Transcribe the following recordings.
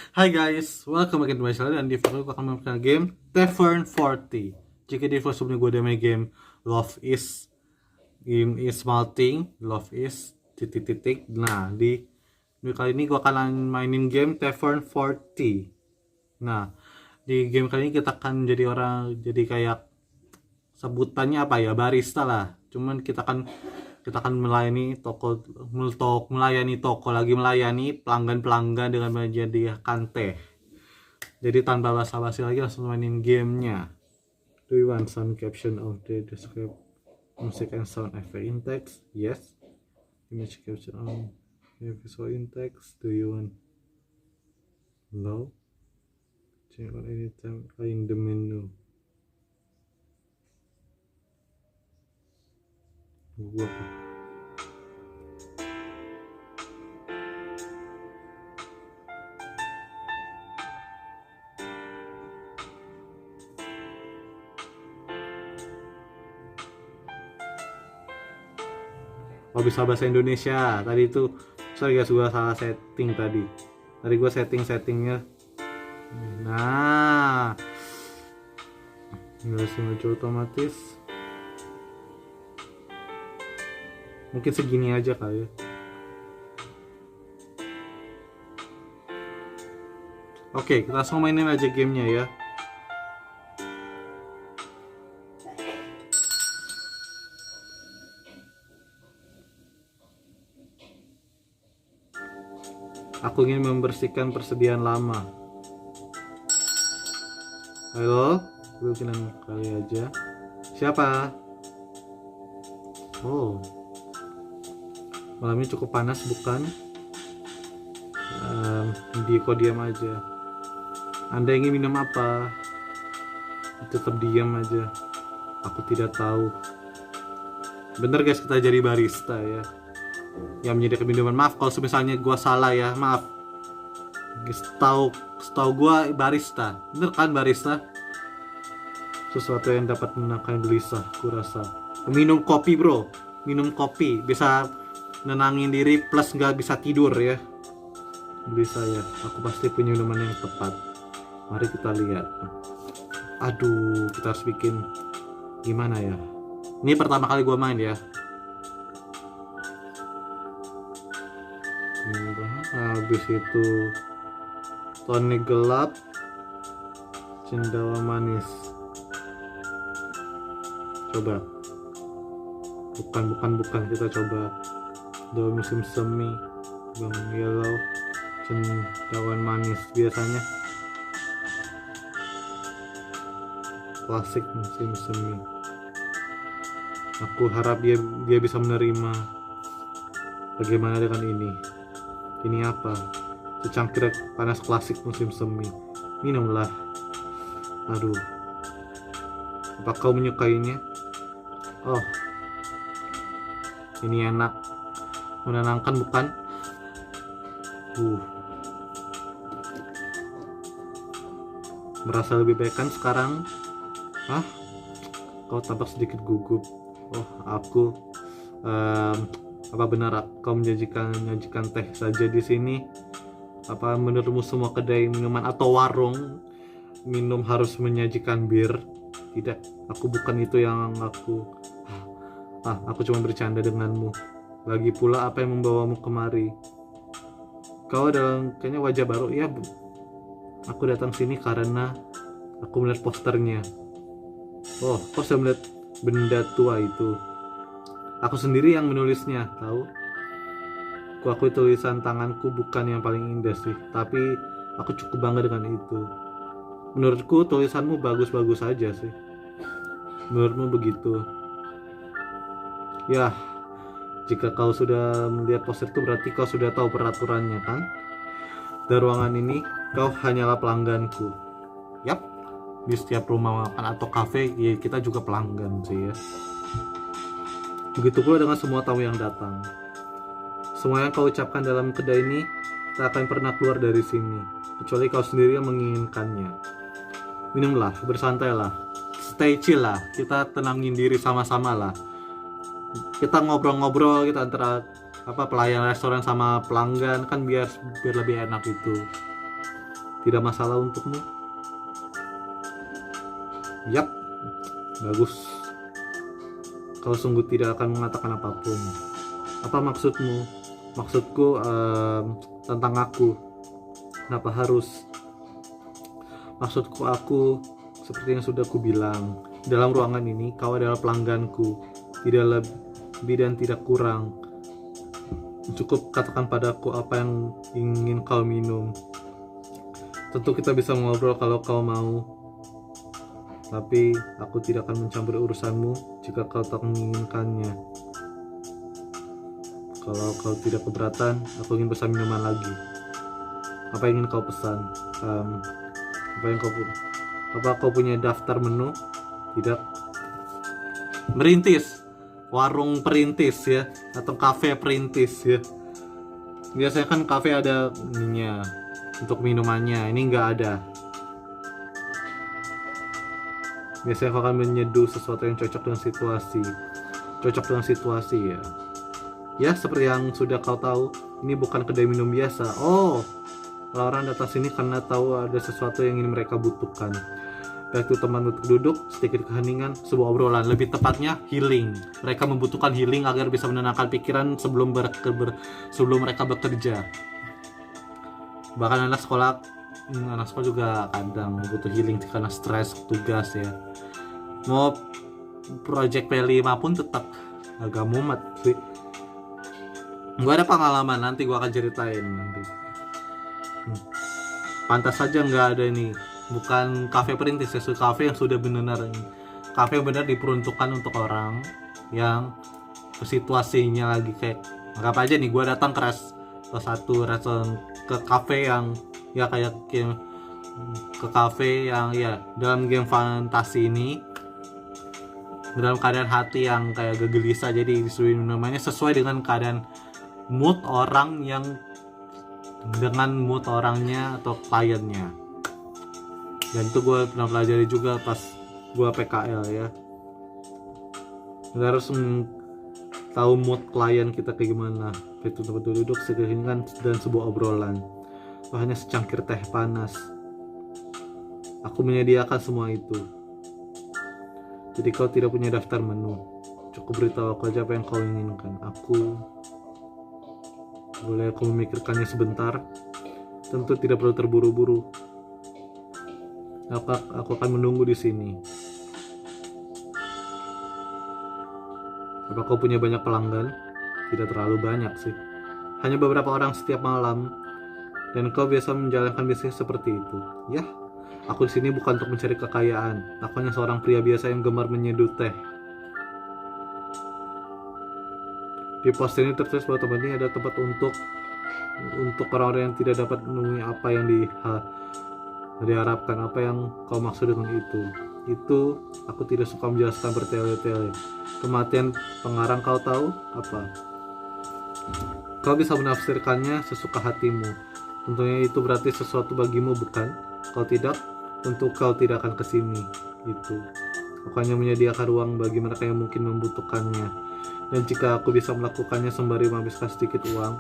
Hai guys, welcome back to my channel. Dan di video aku akan memainkan game Tavern 40. Jika di video sebelumnya gue udah main game Love is Melting, Love is titik-titik. Nah, di video kali ini gue akan mainin game Tavern 40. Nah, di game kali ini kita akan jadi kayak sebutannya apa ya, barista lah. Cuman kita akan melayani toko lagi melayani pelanggan dengan menyediakan teh. Jadi tanpa basa-basi lagi langsung mainin gamenya. Do you want sound caption of the describe music and sound effect in text? Yes. Image caption on visual in text. Do you want? No. Change on any time in the menu. Gua apa? Oh, bisa bahasa Indonesia. Tadi itu sorry guys, gue salah setting tadi. Tadi gue settingnya. Nah, nggak sengaja otomatis. Mungkin segini aja kali ya. Oke, kita langsung mainin aja gamenya ya. Aku ingin membersihkan persediaan lama. Halo, gue bilang kali aja. Siapa? Oh, malamnya cukup panas bukan? Kok diam aja. Anda ingin minum apa? Tetap diam aja. Aku tidak tahu. Bener guys, kita jadi barista ya. Yang menyediakan minuman. Maaf kalau misalnya gue salah ya, maaf. Setahu gue barista. Bener kan barista? Sesuatu yang dapat menenangkan gelisah, kurasa. Minum kopi bro, minum kopi bisa nenangin diri plus nggak bisa tidur ya. Gelisah ya, aku pasti punya minuman yang tepat. Mari kita lihat. Aduh, kita harus bikin gimana ya? Ini pertama kali gue main ya. Habis itu tonic gelap, cendawa manis. Coba. Bukan kita coba. Daun musim semi, bang yellow, cendawan manis biasanya. Klasik musim semi. Aku harap dia bisa menerima. Bagaimana dengan ini? Ini apa? Secangkir panas klasik musim semi. Minumlah. Aduh. Apa kau menyukainya? Oh. Ini enak. Menenangkan bukan? Merasa lebih baik kan sekarang? Hah? Kau tampak sedikit gugup. Oh, aku apa benar kau menyajikan teh saja di sini? Apa menurutmu semua kedai minuman atau warung minum harus menyajikan bir? Tidak, aku bukan itu yang aku cuma bercanda denganmu. Lagi pula apa yang membawamu kemari? Kau kayaknya wajah baru ya. Aku datang sini karena aku melihat posternya. Oh, kau sudah melihat benda tua itu? Aku sendiri yang menulisnya, tahu? Aku tulisan tanganku bukan yang paling indah sih, tapi aku cukup bangga dengan itu. Menurutku tulisanmu bagus-bagus aja sih. Menurutmu begitu? Ya, jika kau sudah melihat poster itu berarti kau sudah tahu peraturannya kan? Di ruangan ini kau hanyalah pelangganku. Yap, di setiap rumah makan atau kafe ya kita juga pelanggan sih ya. Begitu pula dengan semua tamu yang datang. Semua yang kau ucapkan dalam kedai ini tak akan pernah keluar dari sini, kecuali kau sendiri yang menginginkannya. Minumlah, bersantailah, stay chill lah, kita tenangin diri sama-sama lah. Kita ngobrol-ngobrol kita antara pelayan restoran sama pelanggan kan biar lebih enak itu. tidak masalah untukmu? Yap, bagus. Kau sungguh tidak akan mengatakan apapun. Apa maksudmu? Maksudku tentang aku. Kenapa harus? Maksudku aku, seperti yang sudah ku bilang, dalam ruangan ini kau adalah pelangganku. Tidak lebih dan tidak kurang. Cukup katakan padaku apa yang ingin kau minum. Tentu kita bisa ngobrol kalau kau mau. Tapi aku tidak akan mencampuri urusanmu jika kau tak menginginkannya. Kalau kau tidak keberatan, aku ingin pesan minuman lagi. Apa yang ingin kau pesan? Apa kau punya daftar menu? Tidak. Merintis, warung perintis ya, atau kafe perintis ya. Biasanya kan kafe ada ininya untuk minumannya, ini nggak ada. Biasanya kau akan menyeduh sesuatu yang cocok dengan situasi ya. Ya, seperti yang sudah kau tahu, ini bukan kedai minum biasa. Oh, orang datang sini karena tahu ada sesuatu yang ingin mereka butuhkan. Baik itu teman untuk duduk, sedikit keheningan, sebuah obrolan. Lebih tepatnya, healing. Mereka membutuhkan healing agar bisa menenangkan pikiran sebelum mereka bekerja. Bahkan anak sekolah juga kadang butuh healing karena stres tugas ya. Mau project P5 pun tetap agak mumet sih. Gue ada pengalaman, nanti gue akan ceritain nanti. Pantas saja nggak ada ini, bukan kafe perintis ya, kafe yang sudah benar kafe yang benar diperuntukkan untuk orang yang situasinya lagi kayak, anggap aja nih gue datang ke satu restoran, ke kafe yang ya kayak game, ke kafe yang ya dalam game fantasi ini dalam keadaan hati yang kayak gelisah, jadi disuruh namanya sesuai dengan keadaan mood orang yang dengan mood orangnya atau kliennya. Dan itu gue pernah pelajari juga pas gue PKL ya. Kita harus tahu mood klien kita kayak gimana. Itu tempat duduk, sekelingan, dan sebuah obrolan. Hanya secangkir teh panas. Aku menyediakan semua itu. Jadi kau tidak punya daftar menu. Cukup beritahu aku aja apa yang kau inginkan. Boleh aku memikirkannya sebentar. Tentu tidak perlu terburu-buru. Aku akan menunggu di sini. Apa kau punya banyak pelanggan? Tidak terlalu banyak sih. Hanya beberapa orang setiap malam. Dan kau biasa menjalankan bisnis seperti itu. Ya, aku di sini bukan untuk mencari kekayaan. Aku hanya seorang pria biasa yang gemar menyeduh teh. Di poster ini tertulis bahwa tempat ini ada tempat untuk orang-orang yang tidak dapat menemui apa yang diharapkan. Apa yang kau maksud dengan itu aku tidak suka menjelaskan bertele-tele. Kematian pengarang kau tahu apa? Kau bisa menafsirkannya sesuka hatimu. Tentunya itu berarti sesuatu bagimu, bukan? Kalau tidak, tentu kau tidak akan kesini. Itu aku hanya menyediakan ruang bagi mereka yang mungkin membutuhkannya. Dan jika aku bisa melakukannya sembari menghabiskan sedikit uang,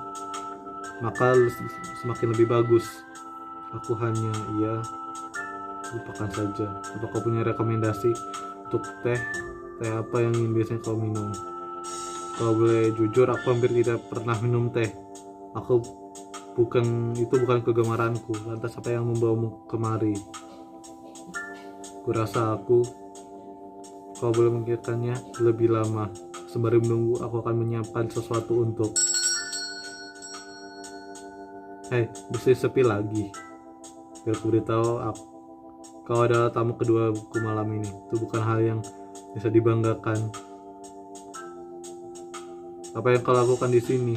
maka semakin lebih bagus. Aku hanya lupakan saja. Apa kau punya rekomendasi untuk teh apa yang biasanya kau minum? Kalau boleh jujur, aku hampir tidak pernah minum teh. Itu bukan kegemaranku. Lantas apa yang membawamu kemari? Kurasa kau boleh memikirkannya lebih lama. Sembari menunggu, aku akan menyiapkan sesuatu untuk. Bisa sepi lagi. Biar aku beritahu, kau adalah tamu kedua buku malam ini. Itu bukan hal yang bisa dibanggakan. Apa yang kau lakukan di sini?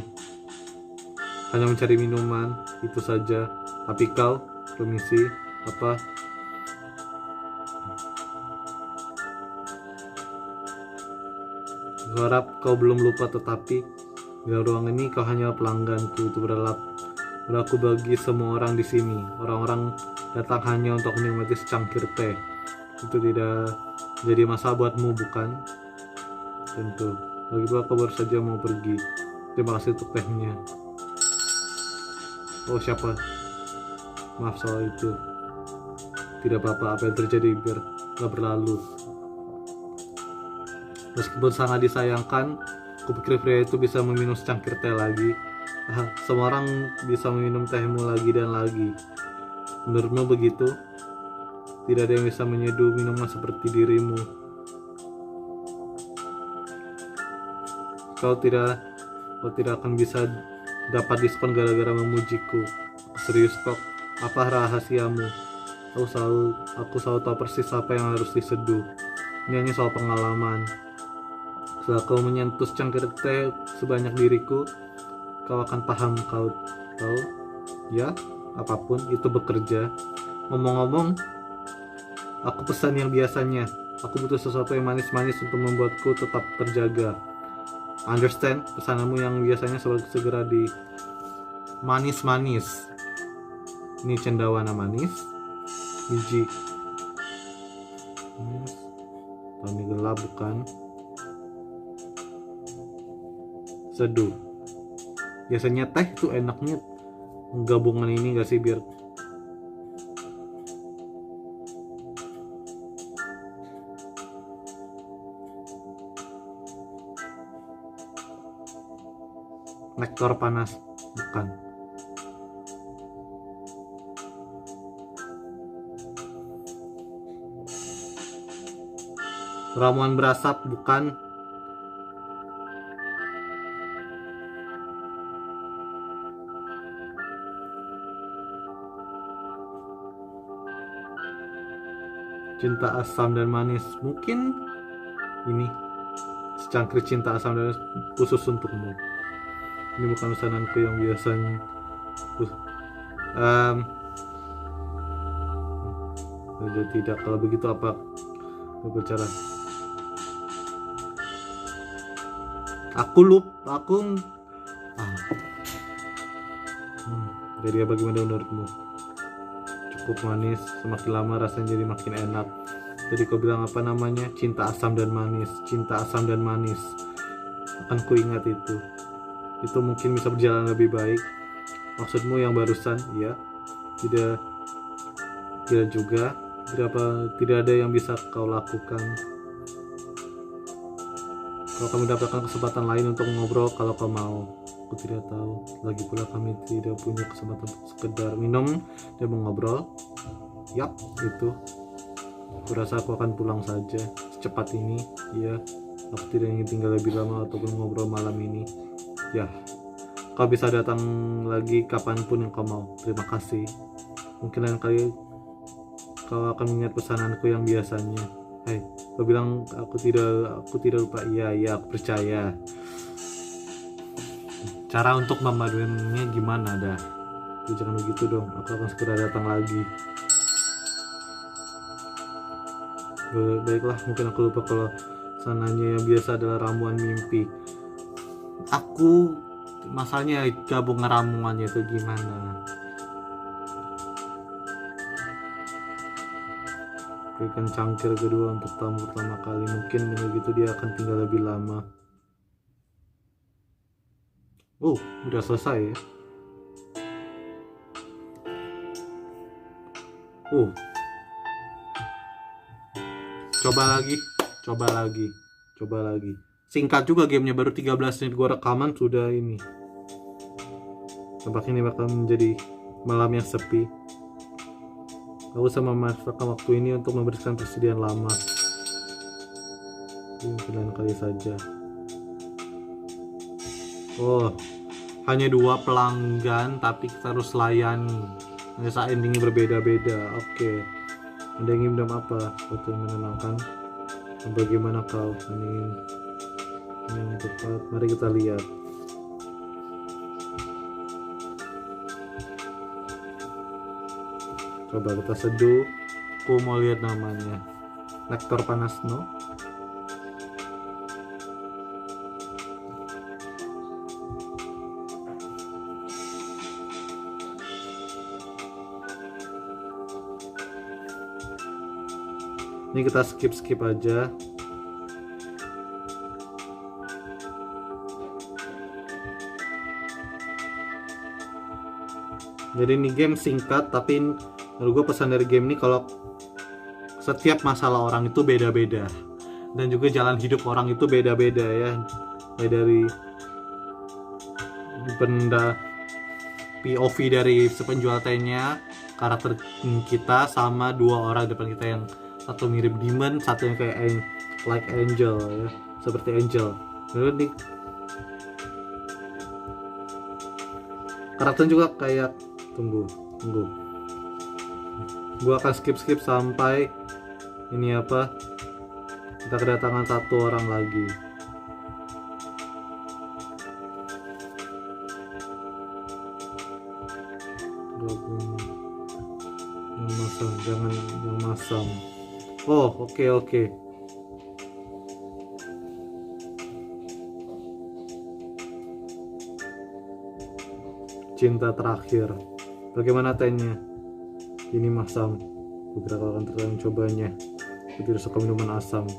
Hanya mencari minuman, itu saja. Tapi kau, permisi, apa? Aku harap kau belum lupa, tetapi dalam ruangan ini kau hanya pelangganku. Itu berlaku bagi semua orang di sini. Orang-orang datang hanya untuk menikmati secangkir teh. Itu tidak jadi masalah buatmu, bukan? Tentu. Lagi pula kau baru saja mau pergi. Terima kasih untuk tehnya. Oh, siapa? Maaf soal itu. Tidak apa-apa, apa yang terjadi biarlah berlalu. Meskipun sangat disayangkan, aku pikir pria itu bisa meminum secangkir teh lagi. Semua orang bisa meminum tehmu lagi dan lagi. Menurutmu begitu? Tidak ada yang bisa menyeduh minuman seperti dirimu. Kau tidak akan bisa dapat diskon gara-gara memujiku. Serius kok, apa rahasiamu? Aku selalu tahu persis apa yang harus diseduh. Ini hanya soal pengalaman. Setelah kau menyentuh secangkir teh sebanyak diriku, kau akan paham. Kau tahu? Ya, apapun itu bekerja. Ngomong-ngomong, aku pesan yang biasanya. Aku butuh sesuatu yang manis-manis untuk membuatku tetap terjaga. Understand? Pesananmu yang biasanya segera di manis-manis. Ini cendawana manis. Biji Tony gelap bukan. Seduh. Biasanya teh tuh enaknya gabungan ini gak sih, biar nektar panas bukan. Ramuan berasap bukan. Cinta asam dan manis mungkin. Ini secangkir cinta asam dan manis khusus untukmu. Ini bukan pesananku yang biasanya. Tidak, kalau begitu apa berbicara? Jadi bagaimana menurutmu? Cukup manis, semakin lama rasanya jadi makin enak. Jadi kau bilang apa namanya? Cinta asam dan manis. Cinta asam dan manis. Akan ku ingat itu. Itu mungkin bisa berjalan lebih baik. Maksudmu yang barusan, ya? Tidak juga. Tidak ada yang bisa kau lakukan. Kalau kami mendapatkan kesempatan lain untuk ngobrol kalau kau mau. Aku tidak tahu. Lagi pula kami tidak punya kesempatan untuk sekedar minum dan mengobrol. Yap, itu. Aku rasa aku akan pulang saja secepat ini. Ya, aku tidak ingin tinggal lebih lama ataupun ngobrol malam ini. Ya, kau bisa datang lagi kapanpun yang kau mau. Terima kasih. Mungkin lain kali kau akan mengingat pesananku yang biasanya. Hai, kau bilang aku tidak lupa. Iya, aku percaya. Cara untuk memaduannya gimana dah? Jangan begitu dong. Aku akan segera datang lagi. Baiklah, mungkin aku lupa kalau sananya yang biasa adalah ramuan mimpi. Masalahnya gabungan ramuannya itu gimana? Berikan cangkir kedua untuk tamu pertama kali. Mungkin dengan begitu dia akan tinggal lebih lama. Oh, udah selesai ya. Coba lagi. Singkat juga gamenya, baru 13 menit gua rekaman sudah ini. Tampaknya ini bakal menjadi malam yang sepi. Aku sama memanfaatkan waktu ini untuk membersihkan persediaan lama. Mungkin lain kali saja. Oh, hanya 2 pelanggan tapi kita harus layani. Hanya saat endingnya berbeda-beda. Oke. Ada yang ingin minum apa? Betul, menenangkan. Bagaimana kau? Ini yang tepat. Mari kita lihat. Coba kita seduh. Aku mau lihat namanya. Nektar panas, no? Ini kita skip aja. Jadi ini game singkat, tapi menurut gue pesan dari game ini kalau setiap masalah orang itu beda-beda, dan juga jalan hidup orang itu beda-beda ya. Kayak dari benda POV dari sepenjual tehnya, karakter kita, sama dua orang depan kita yang satu mirip demon, satu yang kayak like angel ya, seperti angel. Menurut nih karakter juga kayak tunggu gua akan skip sampai ini apa, kita kedatangan satu orang lagi. Jangan yang masam. Oh, oke. Cinta terakhir. Bagaimana tehnya? Ini masam. Beberapa akan terlalu mencobanya. Aku tidak suka minuman asam.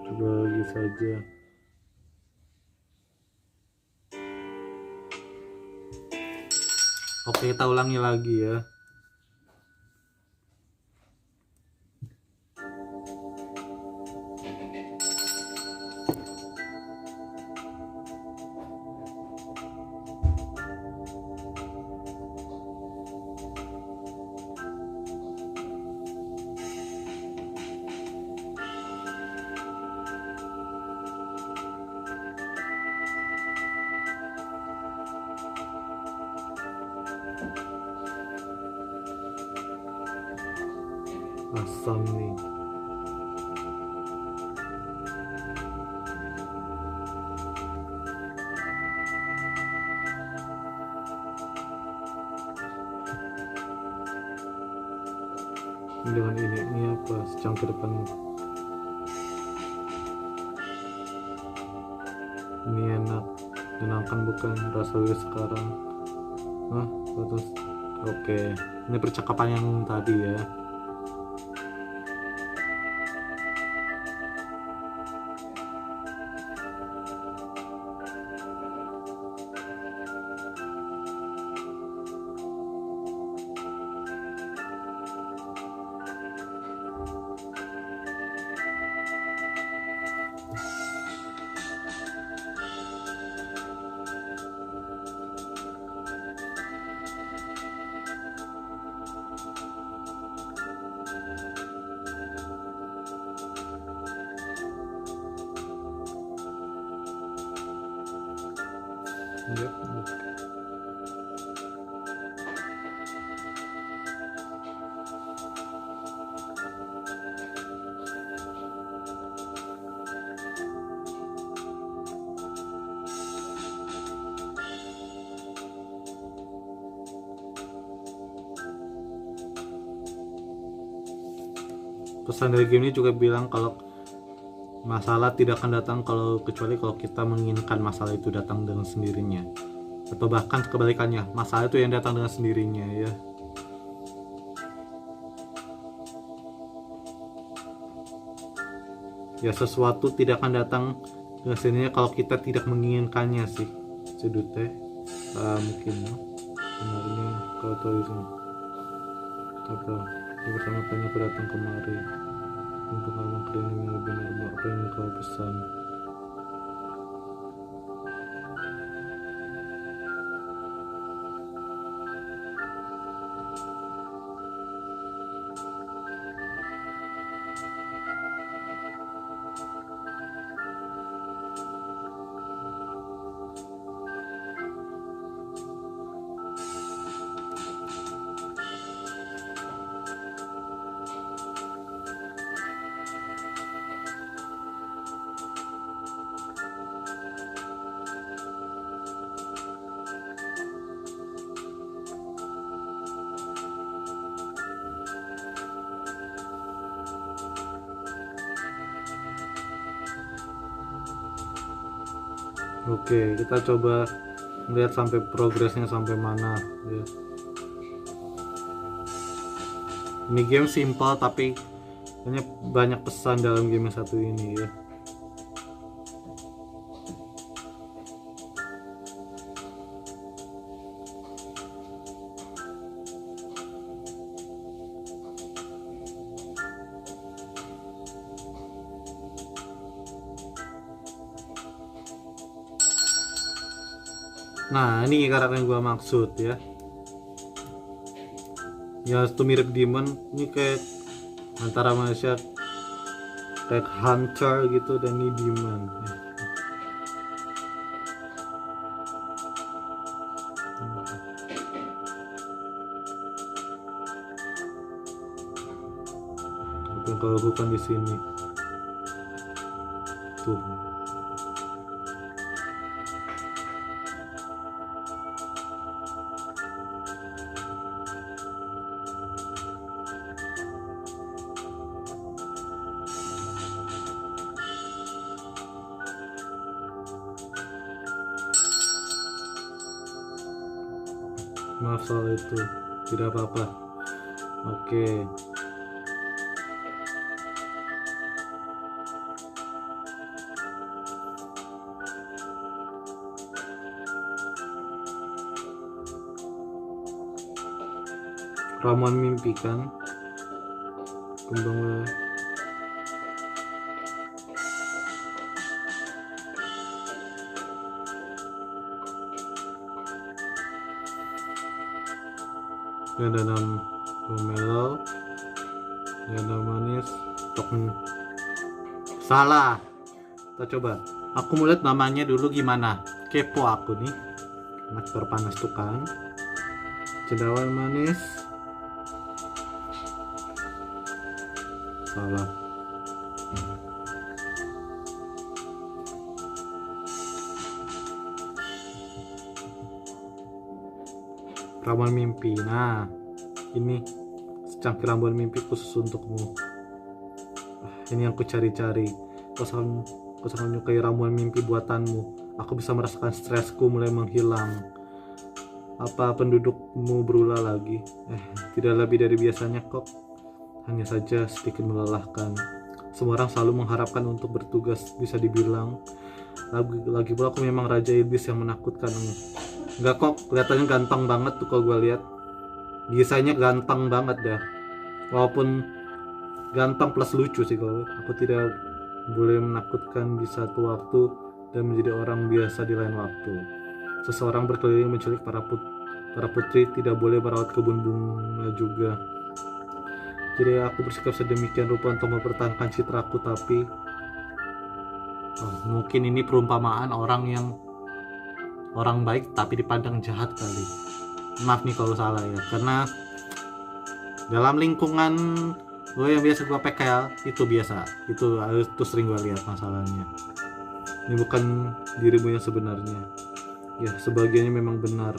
Coba lagi saja. Oke, kita ulangi lagi ya. Asam nih. Dengan ini apa? Secangkir depan. Ini enak, menyenangkan bukan? Rasa sekarang. Terus oke. Ini percakapan yang tadi ya. Yep. Pesan dari game ini juga bilang kalau masalah tidak akan datang kecuali kalau kita menginginkan masalah itu datang dengan sendirinya, atau bahkan kebalikannya, masalah itu yang datang dengan sendirinya ya. Ya, sesuatu tidak akan datang dengan sendirinya kalau kita tidak menginginkannya sih. Sudut teh mungkin ya. Benarnya kalau tulisan apa bersama tanya aku datang kemari untuk ngomong cleaning yang lebih normal. Apa yang kau pesan? Oke, kita coba lihat sampai progresnya sampai mana ya. Ini game simple tapi banyak pesan dalam game yang satu ini ya. Nah ini karakter yang gua maksud ya. Ya itu mirip demon, ini kayak antara manusia kayak hunter gitu, dan ini demon. Apa yang kau lakukan di sini? Tuh. Maaf soal itu, tidak apa-apa. Oke. Ramuan mimpi kan? Kembang danam melau, danam manis, salah. Kita coba. Aku mau lihat namanya dulu gimana. Kepo aku nih. Aktor panas tuh kan. Cendawan manis. Salah. Ramuan mimpi. Nah, ini secangkir ramuan mimpi khusus untukmu. Ini yang ku cari-cari. Kau sangat menyukai ramuan mimpi buatanmu. Aku bisa merasakan stresku mulai menghilang. Apa pendudukmu berulah lagi? Tidak lebih dari biasanya kok. Hanya saja sedikit melelahkan. Semua orang selalu mengharapkan untuk bertugas, bisa dibilang. Lagi pula aku memang raja iblis yang menakutkan. Enggak kok, kelihatannya ganteng banget tuh kalau gue lihat. Desainnya ganteng banget dah. Walaupun ganteng plus lucu sih kalau aku tidak boleh menakutkan di satu waktu dan menjadi orang biasa di lain waktu. Seseorang berkeliling menculik para putri, tidak boleh merawat kebun bunga juga. Jadi aku bersikap sedemikian rupa untuk mempertahankan citraku, tapi mungkin ini perumpamaan orang baik tapi dipandang jahat kali. Maaf nih kalau salah ya, karena dalam lingkungan gue yang biasa gue PKL itu biasa, itu sering gue lihat masalahnya. Ini bukan dirimu yang sebenarnya. Ya sebagiannya memang benar.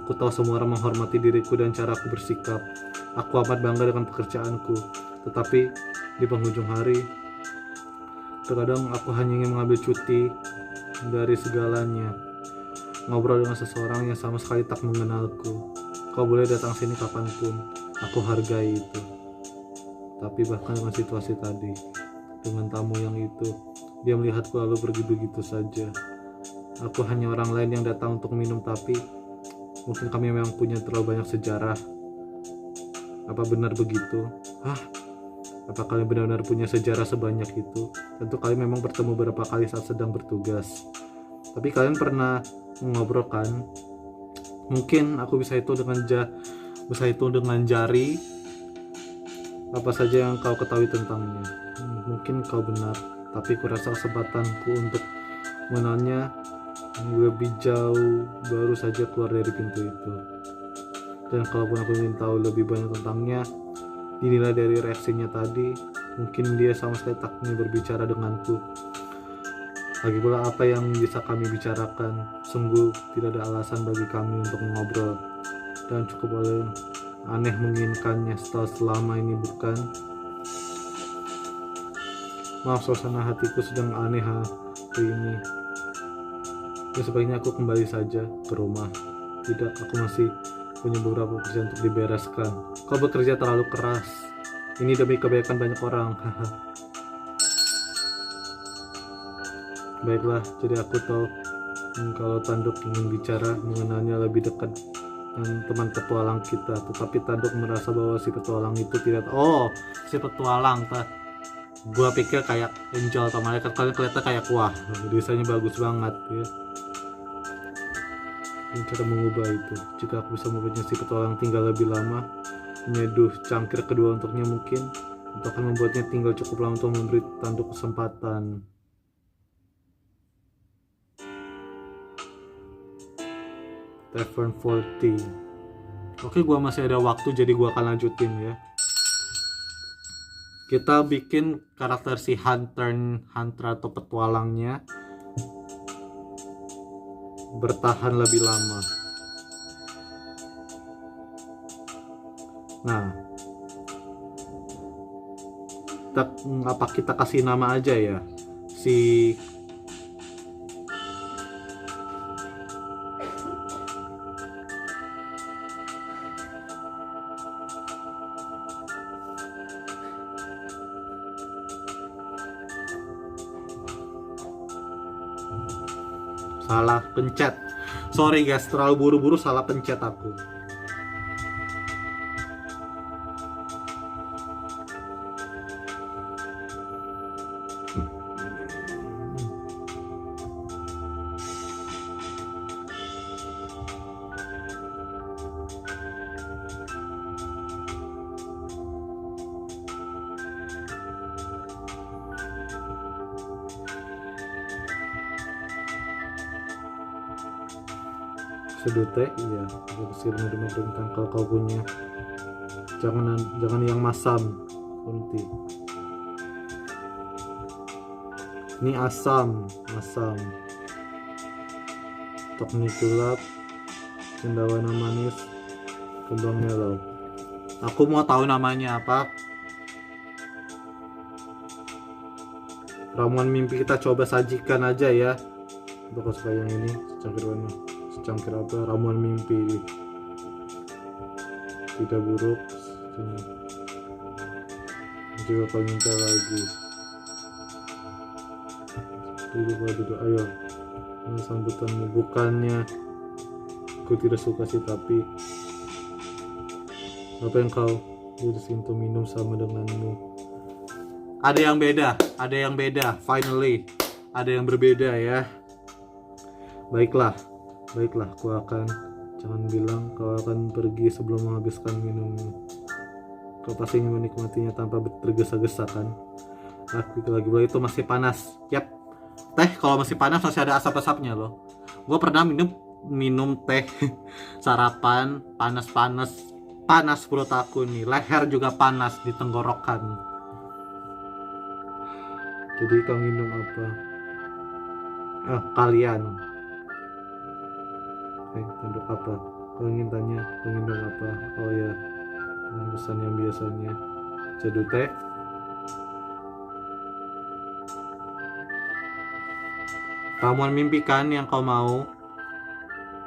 Aku tahu semua orang menghormati diriku dan cara aku bersikap. Aku amat bangga dengan pekerjaanku, tetapi di penghujung hari terkadang aku hanya ingin mengambil cuti dari segalanya. Ngobrol dengan seseorang yang sama sekali tak mengenalku. Kau boleh datang sini kapanpun, aku hargai itu. Tapi bahkan dengan situasi tadi, dengan tamu yang itu, dia melihatku lalu pergi begitu saja. Aku hanya orang lain yang datang untuk minum, tapi mungkin kami memang punya terlalu banyak sejarah. Apa benar begitu? Apa kalian benar-benar punya sejarah sebanyak itu? Tentu kalian memang bertemu beberapa kali saat sedang bertugas. Tapi kalian pernah ngobrol kan? Mungkin aku bisa hitung dengan jari apa saja yang kau ketahui tentangnya. Mungkin kau benar, tapi kurasa kesempatanku untuk mengenalnya lebih jauh baru saja keluar dari pintu itu. Dan kalaupun aku ingin tahu lebih banyak tentangnya, dinilai dari reaksinya tadi, mungkin dia sama sekali tak ingin berbicara denganku. Lagi pula apa yang bisa kami bicarakan? Sungguh tidak ada alasan bagi kami untuk mengobrol. Dan cukup aneh menginginkannya setelah selama ini, bukan? Maaf, suasana hatiku sedang aneh hari ini. Ya sebaiknya aku kembali saja ke rumah. Tidak, aku masih punya beberapa pekerjaan untuk dibereskan. Kau bekerja terlalu keras. Ini demi kebaikan banyak orang. Baiklah, jadi aku tahu kalau Tanduk ingin bicara mengenalnya lebih dekat dengan teman petualang kita. Tetapi Tanduk merasa bahwa si petualang itu tidak. Oh, si petualang. Gua pikir kayak angel atau malaikat, kalian kelihatan kayak wah, desainnya bagus banget ya. Ini cara mengubah itu. Jika aku bisa membuatnya si petualang tinggal lebih lama, menyeduh cangkir kedua untuknya mungkin, itu akan membuatnya tinggal cukup lama untuk memberi Tanduk kesempatan. Tavern 40. Oke, gua masih ada waktu jadi gua akan lanjutin ya. Kita bikin karakter si hunter atau petualangnya bertahan lebih lama. Nah, apa kita kasih nama aja ya si salah pencet. Sorry guys, terlalu buru-buru salah pencet aku. Seduh teh, iya. Aku sih menerima permintaan kalau kau punya. Jangan yang masam, Kunti. Ini asam. Tok nikulap, cendawana manis, kembang mellow. Aku mau tahu namanya apa. Ramuan mimpi kita coba sajikan aja ya. Bakal suka yang ini, secangkir apa, ramuan mimpi. Tidak buruk. Sini. Juga kau minta lagi. Duduk, ayo. Ini sambutanmu, bukannya aku tidak suka sih, tapi apa yang kau untuk minum sama denganmu. Ada yang beda, finally ada yang berbeda ya. Baiklah, aku akan, jangan bilang kau akan pergi sebelum menghabiskan minummu. Kau pasti ingin menikmatinya tanpa tergesa-gesa kan? Aku lagi bola itu masih panas. Yap, teh kalau masih panas masih ada asap-asapnya loh. Gue pernah minum teh sarapan panas perut aku nih, leher juga panas di tenggorokan. Jadi kau minum apa? Kalian tanduk apa? Kau ingin tanya kau minum apa? Oh ya, pesan yang biasanya. Seduh teh. Ramuan mimpi kan yang kau mau?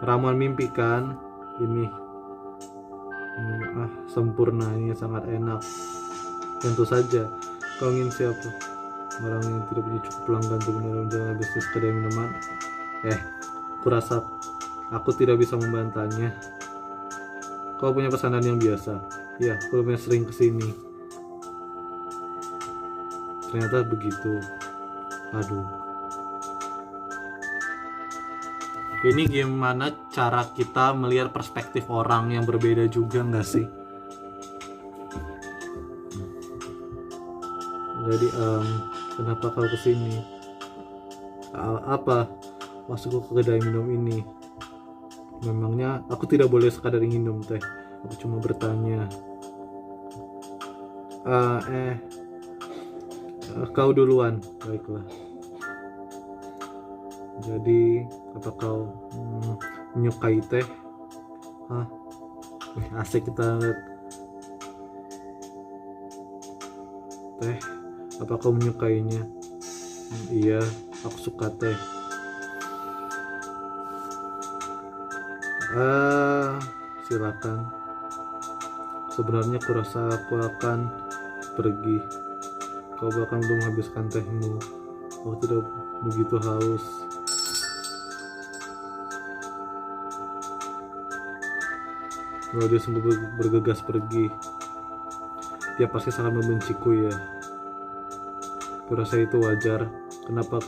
Ramuan mimpi kan? Ini sempurna, ini sangat enak. Tentu saja. Kau ingin siapa? Orang yang tidak punya cukup pelanggan untuk menjalankan bisnis kedai minuman. Kurasa aku tidak bisa membantahnya. Kau punya pesanan yang biasa. Ya, aku lumayan sering kesini. Ternyata begitu. Aduh. Ini gimana cara kita melihat perspektif orang yang berbeda juga nggak sih? Jadi kenapa kau kesini? Apa masukku ke kedai minum ini? Memangnya aku tidak boleh sekadar minum teh. Aku cuma bertanya. Kau duluan. Baiklah. Jadi apa kau menyukai teh? Asik kita lihat. Teh, apa kau menyukainya? Iya, aku suka teh. Silakan. Sebenarnya kurasa aku akan pergi. Kau bahkan belum menghabiskan tehmu. Aku tidak begitu haus. Kalau dia sungguh bergegas pergi, dia pasti sangat membenciku ya. Kurasa itu wajar. Kenapa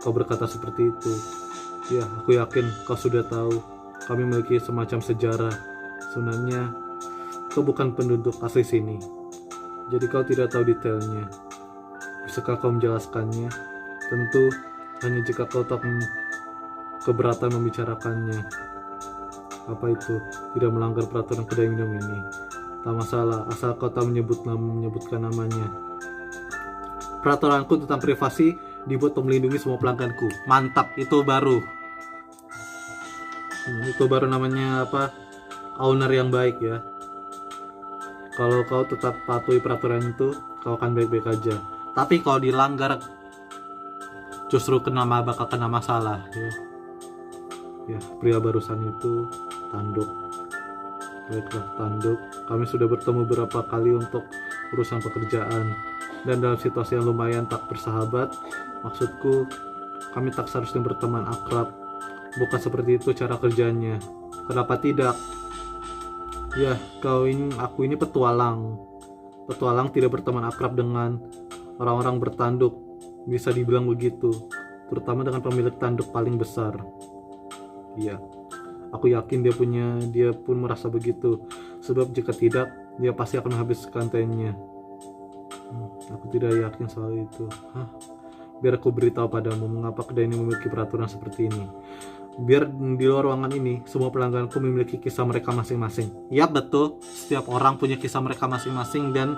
kau berkata seperti itu? Ya, aku yakin kau sudah tahu. Kami memiliki semacam sejarah. Sebenarnya kau bukan penduduk asli sini, jadi kau tidak tahu detailnya. Bisakah kau menjelaskannya? Tentu hanya jika kau tak keberatan membicarakannya. Apa itu? Tidak melanggar peraturan kedai minum ini. Tak masalah, asal kau tak menyebutkan namanya. Peraturanku tentang privasi dibuat untuk melindungi semua pelangganku. Mantap, itu baru. Itu baru namanya apa? Owner yang baik ya. Kalau kau tetap patuhi peraturan itu, kau akan baik-baik aja. Tapi kalau dilanggar, justru bakal kena masalah ya. Ya, pria barusan itu tanduk. Baiklah, tanduk. Kami sudah bertemu beberapa kali untuk urusan pekerjaan, dan dalam situasi yang lumayan tak bersahabat. Maksudku, kami tak seharusnya berteman akrab. Bukan seperti itu cara kerjanya. Kenapa tidak? Ya, aku ini petualang. Petualang tidak berteman akrab dengan orang-orang bertanduk. Bisa dibilang begitu. Terutama dengan pemilik tanduk paling besar. Iya. Aku yakin dia pun merasa begitu. Sebab jika tidak, dia pasti akan menghabiskan tehnya. Aku tidak yakin soal itu. Biar aku beritahu padamu mengapa kedai ini memiliki peraturan seperti ini. Biar di luar ruangan ini, semua pelangganku memiliki kisah mereka masing-masing. Ya betul, setiap orang punya kisah mereka masing-masing dan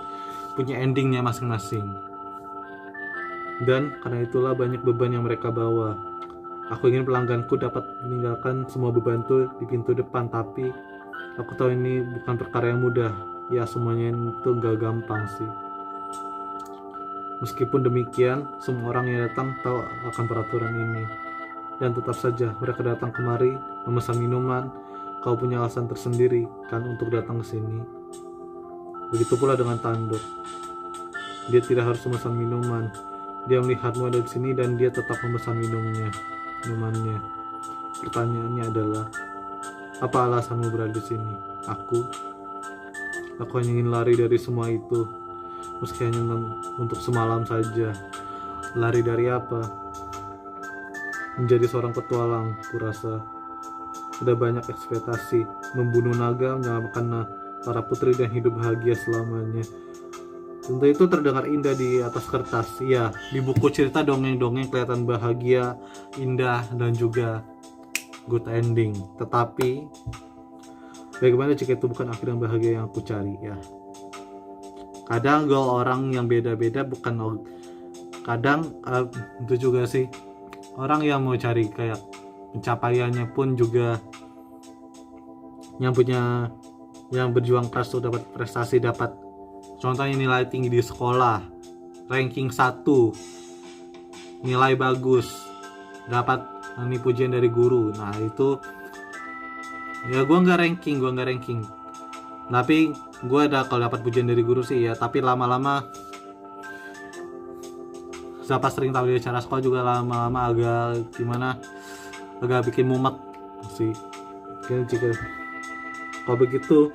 punya endingnya masing-masing. Dan karena itulah banyak beban yang mereka bawa. Aku ingin pelangganku dapat meninggalkan semua beban itu di pintu depan, tapi aku tahu ini bukan perkara yang mudah. Ya, semuanya itu gak gampang sih. Meskipun demikian, semua orang yang datang tahu akan peraturan ini. Dan tetap saja mereka datang kemari memesan minuman. Kau punya alasan tersendiri kan untuk datang ke sini. Begitu pula dengan tanduk. Dia tidak harus memesan minuman. Dia melihatmu ada di sini dan dia tetap memesan minumannya. Pertanyaannya adalah, apa alasanmu berada di sini? Aku hanya ingin lari dari semua itu, meski hanya untuk semalam saja. Lari dari apa? Menjadi seorang petualang, kurasa ada banyak ekspektasi, membunuh naga, menyelamatkan para putri dan hidup bahagia selamanya. Tentu itu terdengar indah di atas kertas. Ya, di buku cerita dongeng-dongeng kelihatan bahagia, indah, dan juga good ending. Tetapi bagaimana jika itu bukan akhir yang bahagia yang aku cari ya? Kadang goal orang yang beda-beda bukan kadang itu juga sih. Orang yang mau cari kayak pencapaiannya pun juga yang berjuang keras untuk dapat prestasi, dapat contohnya nilai tinggi di sekolah, ranking 1, nilai bagus, dapat pujian dari guru. Nah itu ya gue nggak ranking, tapi gue ada kalau dapat pujian dari guru sih ya. Tapi lama-lama siapa sering tahu di acara sekolah juga lama-lama agak bikin mumet sih. Jika kalau begitu,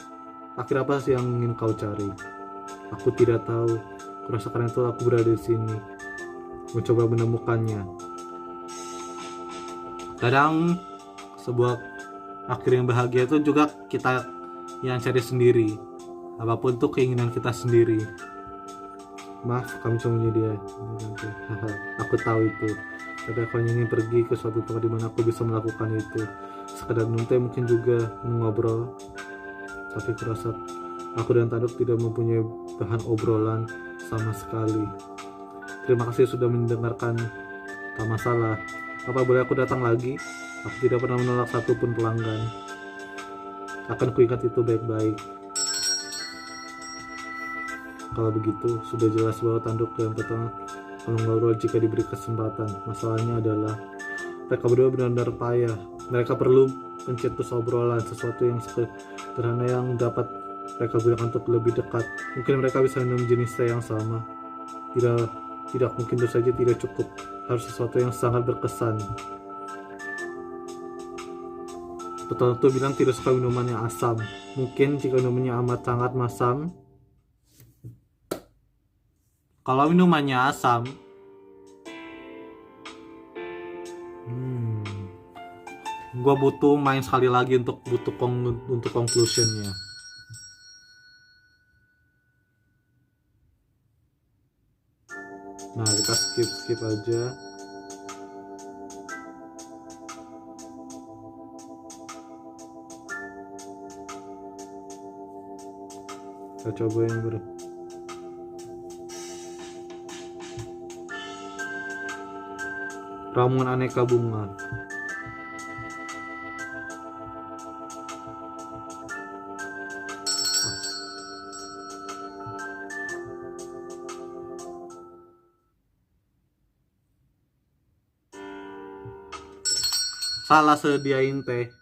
akhir apa sih yang ingin kau cari? Aku tidak tahu. Kurasa karena itu aku berada di sini, mencoba menemukannya. Kadang sebuah akhir yang bahagia itu juga kita yang cari sendiri. Apapun itu keinginan kita sendiri. Maaf, kami cuma menjadi aku tahu itu. Tapi aku hanya ingin pergi ke suatu tempat di mana aku bisa melakukan itu. Sekadar nuntai, mungkin juga mengobrol. Tapi kurasa aku dan tanduk tidak mempunyai bahan obrolan sama sekali. Terima kasih sudah mendengarkan. Tak masalah. Apa boleh aku datang lagi? Aku tidak pernah menolak satupun pelanggan. Akan kuingat itu baik-baik. Kalau begitu, sudah jelas bahwa tanduk dan petang kalau ngobrol jika diberi kesempatan. Masalahnya adalah mereka berdua benar-benar payah. Mereka perlu pencetus obrolan, sesuatu yang sederhana yang dapat mereka gunakan untuk lebih dekat. Mungkin mereka bisa minum jenis teh yang sama. Tidak mungkin, tentu saja tidak cukup. Harus sesuatu yang sangat berkesan. Petonto bilang tidak suka minuman yang asam. Mungkin jika minumannya amat sangat masam. Kalau minumannya asam, gue butuh main sekali lagi untuk conclusionnya. Nah, kita skip aja. Kita coba yang ramuan aneka bunga. Salah sediain teh.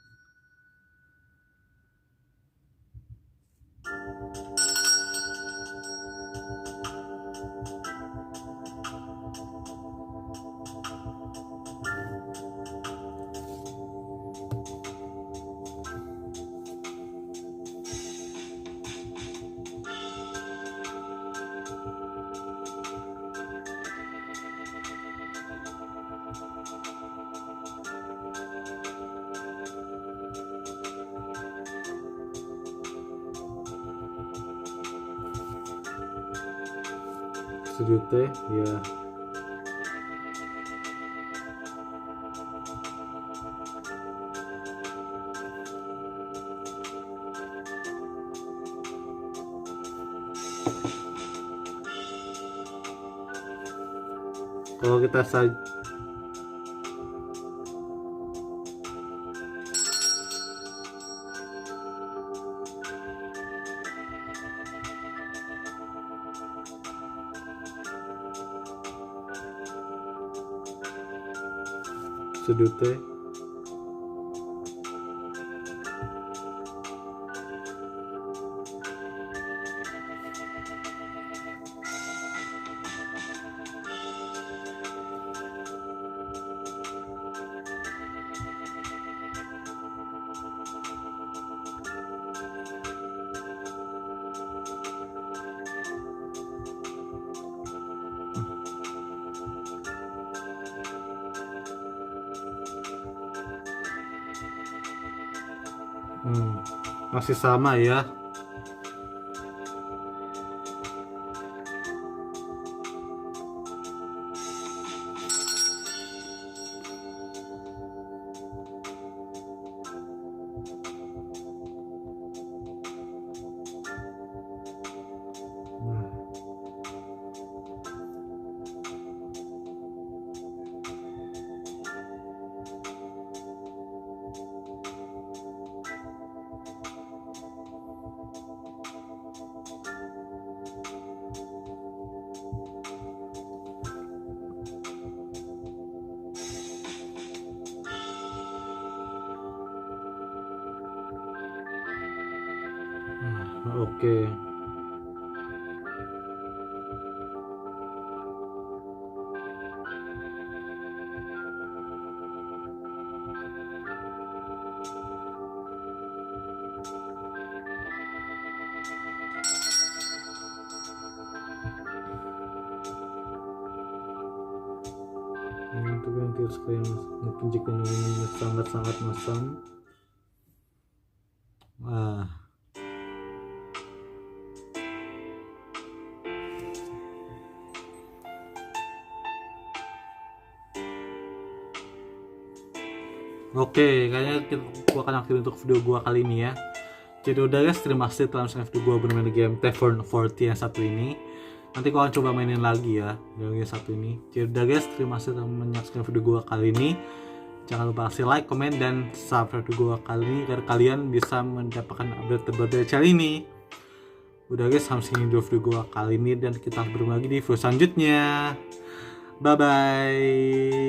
Seduh teh, ya. Kalau kita seduh teh. Masih sama ya. Oke. Untuk yang tidak suka yang mungkin jika minumannya sangat-sangat masam. Oke, kayaknya gua akan akhiri untuk video gua kali ini ya. Jadi udah guys, terima kasih telah menonton video gua bermain game Tavern 40 yang satu ini. Nanti gua akan coba mainin lagi ya game satu ini. Jadi udah guys, terima kasih telah menyaksikan video gua kali ini. Jangan lupa kasih like, komen, dan subscribe video gua kali ini agar kalian bisa mendapatkan update terbaru dari channel ini. Udah guys, sampai sini dulu video gua kali ini dan kita bertemu lagi di video selanjutnya. Bye bye.